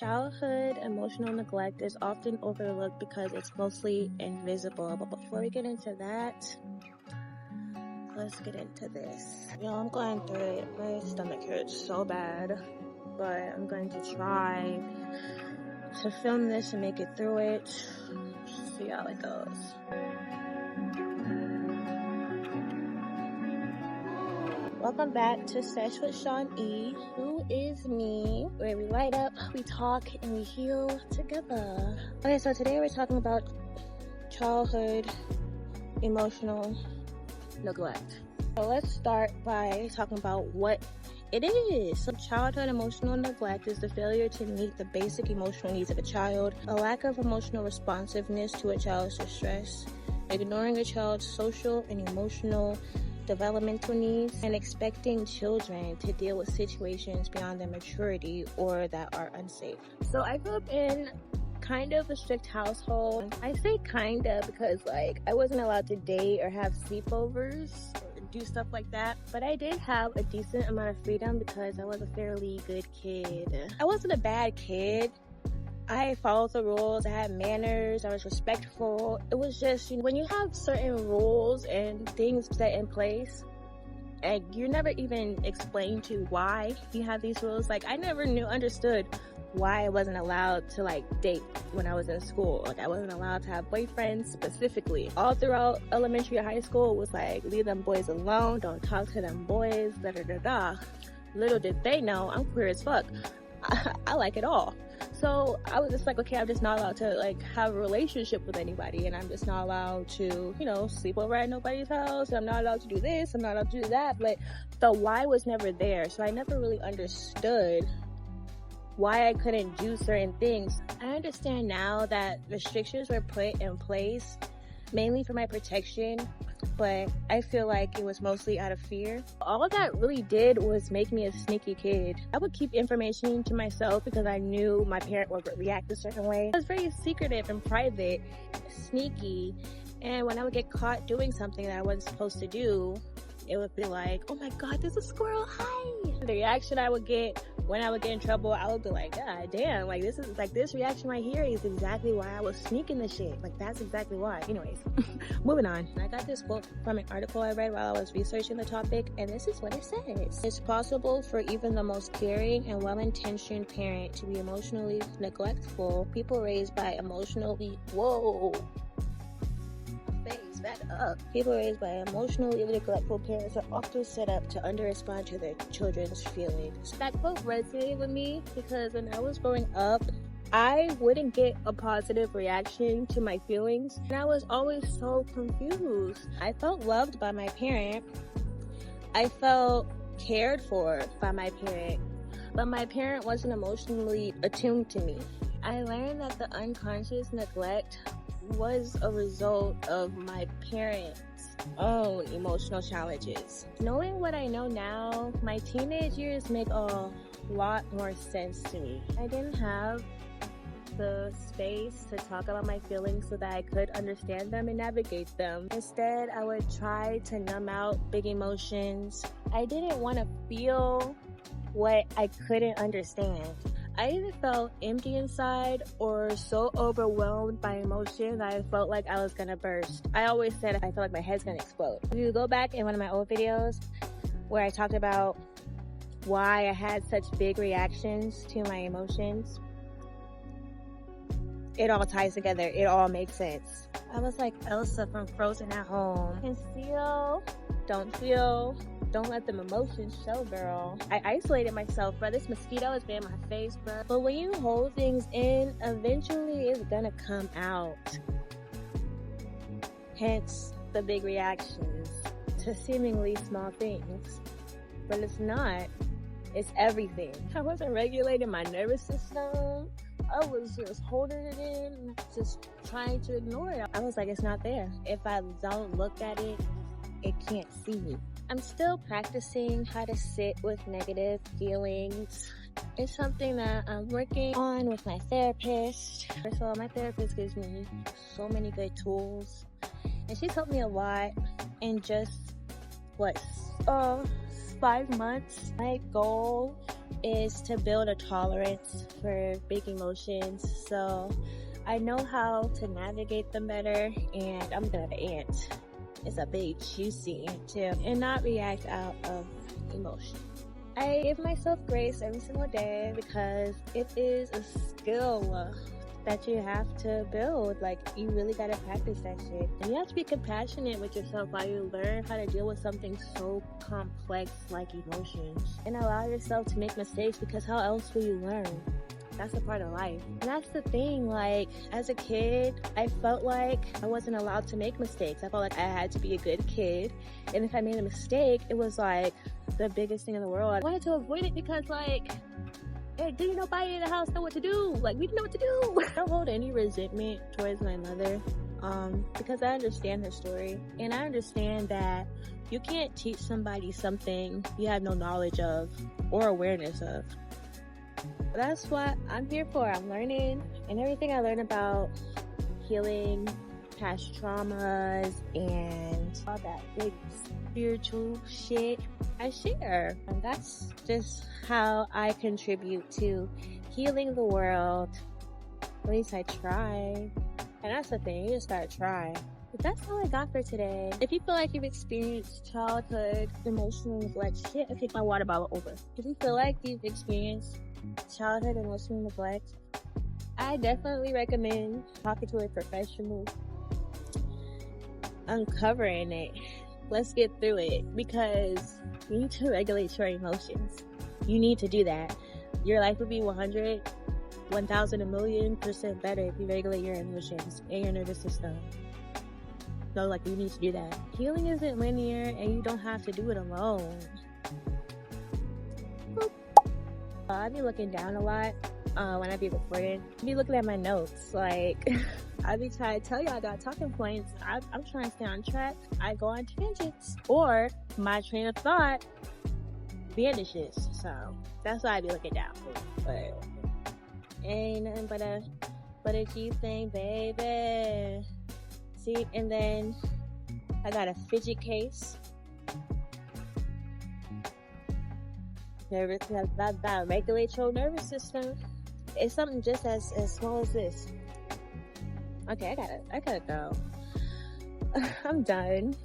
Childhood emotional neglect is often overlooked because it's mostly invisible. But before we get into that, let's get into this. I'm going through it. My stomach hurts so bad, but I'm going to try to film this and make it through it. See how it goes. Welcome back to Sesh with Sean E, who is me, where we light up, we talk, and we heal together. Okay, so today we're talking about childhood emotional neglect. So let's start by talking about what it is. So childhood emotional neglect is the failure to meet the basic emotional needs of a child, a lack of emotional responsiveness to a child's distress, ignoring a child's social and emotional developmental needs, and expecting children to deal with situations beyond their maturity or that are unsafe. So I grew up in kind of a strict household. I say kind of because I wasn't allowed to date or have sleepovers or do stuff like that, but I did have a decent amount of freedom because I was a fairly good kid. I wasn't a bad kid. I followed the rules, I had manners, I was respectful. It was just, when you have certain rules and things set in place, and you're never even explained to why you have these rules. I never understood why I wasn't allowed to date when I was in school. I wasn't allowed to have boyfriends specifically. All throughout elementary and high school, it was leave them boys alone, don't talk to them boys, da da da da. Little did they know, I'm queer as fuck. I like it all. So I was just okay, I'm just not allowed to have a relationship with anybody, and I'm just not allowed to, sleep over at nobody's house. I'm not allowed to do this, I'm not allowed to do that. But the why was never there. So I never really understood why I couldn't do certain things. I understand now that restrictions were put in place mainly for my protection, but I feel like it was mostly out of fear. All of that really did was make me a sneaky kid. I would keep information to myself because I knew my parent would react a certain way. I was very secretive and private, sneaky, and when I would get caught doing something that I wasn't supposed to do, it would be oh my god, there's a squirrel, hi! The reaction I would get when I would get in trouble, I would be god damn, this is this reaction right here is exactly why I was sneaking the shit. That's exactly why. Anyways, moving on. I got this quote from an article I read while I was researching the topic, and this is what it says. It's possible for even the most caring and well-intentioned parent to be emotionally neglectful. People raised by People raised by emotionally neglectful parents are often set up to under-respond to their children's feelings. That quote resonated with me because when I was growing up, I wouldn't get a positive reaction to my feelings, and I was always so confused. I felt loved by my parent. I felt cared for by my parent, but my parent wasn't emotionally attuned to me. I learned that the unconscious neglect was a result of my parents' own emotional challenges. Knowing what I know now, my teenage years make a lot more sense to me. I didn't have the space to talk about my feelings so that I could understand them and navigate them. Instead, I would try to numb out big emotions. I didn't want to feel what I couldn't understand. I either felt empty inside or so overwhelmed by emotion that I felt like I was gonna burst. I always said I felt like my head's gonna explode. If you go back in one of my old videos where I talked about why I had such big reactions to my emotions, it all ties together. It all makes sense. I was like Elsa from Frozen at home. Conceal, don't feel, don't let them emotions show, girl. I isolated myself, bro. This mosquito has been in my face, bro. But when you hold things in, eventually it's gonna come out. Hence the big reactions to seemingly small things. But it's not. It's everything. I wasn't regulating my nervous system. I was just holding it in, just trying to ignore it. I was it's not there. If I don't look at it, it can't see me. I'm still practicing how to sit with negative feelings. It's something that I'm working on with my therapist. First of all, my therapist gives me so many good tools, and she's helped me a lot in just 5 months, my goal is to build a tolerance for big emotions, so I know how to navigate them better. And I'm gonna ant. It's a big juicy ant too, and not react out of emotion. I give myself grace every single day because it is a skill that you have to build. Like, you really gotta practice that shit. And you have to be compassionate with yourself while you learn how to deal with something so complex like emotions. And allow yourself to make mistakes, because how else will you learn? That's a part of life. And that's the thing, like, as a kid, I felt like I wasn't allowed to make mistakes. I felt like I had to be a good kid. And if I made a mistake, it was like the biggest thing in the world. I wanted to avoid it because, like, hey, didn't nobody in the house know what to do? Like, we didn't know what to do. I don't hold any resentment towards my mother, because I understand her story. And I understand that you can't teach somebody something you have no knowledge of or awareness of. That's what I'm here for. I'm learning, and everything I learn about healing past traumas and all that big spiritual shit, I share. And that's just how I contribute to healing the world. At least I try. And that's the thing, you just gotta try. But that's all I got for today. If you feel like you've experienced childhood emotional neglect, shit, I take my water bottle over. If you feel like you've experienced childhood emotional neglect, I definitely recommend talking to a professional, uncovering it. Let's get through it, because you need to regulate your emotions. You need to do that. Your life would be 100, 1,000, a million% better if you regulate your emotions and your nervous system. So, like, you need to do that. Healing isn't linear, and you don't have to do it alone. I be looking down a lot when I be recording. I be looking at my notes. Like, I be trying to tell y'all I got talking points. I'm trying to stay on track. I go on tangents, or my train of thought vanishes. So that's why I be looking down. But ain't nothing but a G thing, baby. See, and then I got a fidget case. That regulate your nervous system. It's something just as small as this. Okay, I gotta go. I'm done.